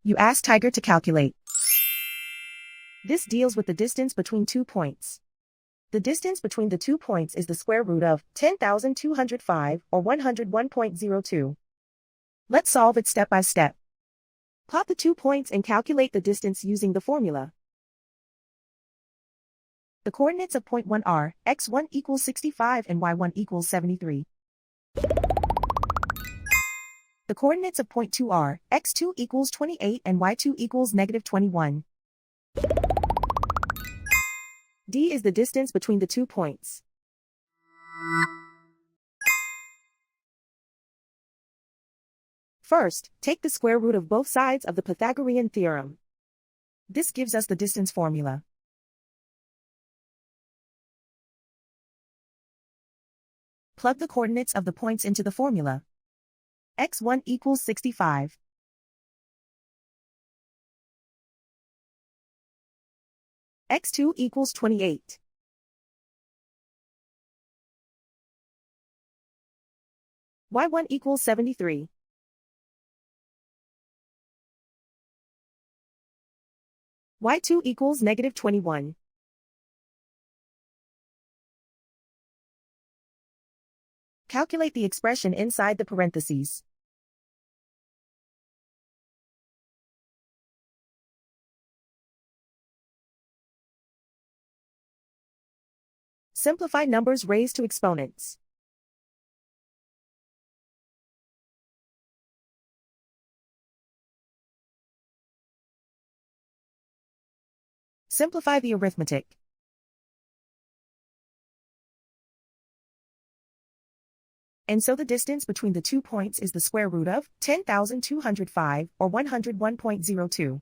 You ask Tiger to calculate. This deals with the distance between 2 points. The distance between the 2 points is the square root of 10,205 or 101.02. Let's solve it step by step. Plot the 2 points and calculate the distance using the formula. The coordinates of point 1 are x1 equals 65 and y1 equals 73. The coordinates of point 2 are x2 equals 28 and y2 equals negative 21. D is the distance between the 2 points. First, take the square root of both sides of the Pythagorean theorem. This gives us the distance formula. Plug the coordinates of the points into the formula. x1 equals 65. x2 equals 28. y1 equals 73. y2 equals negative 21. Calculate the expression inside the parentheses. Simplify numbers raised to exponents. Simplify the arithmetic. And so the distance between the 2 points is the square root of 10,205 or 101.02.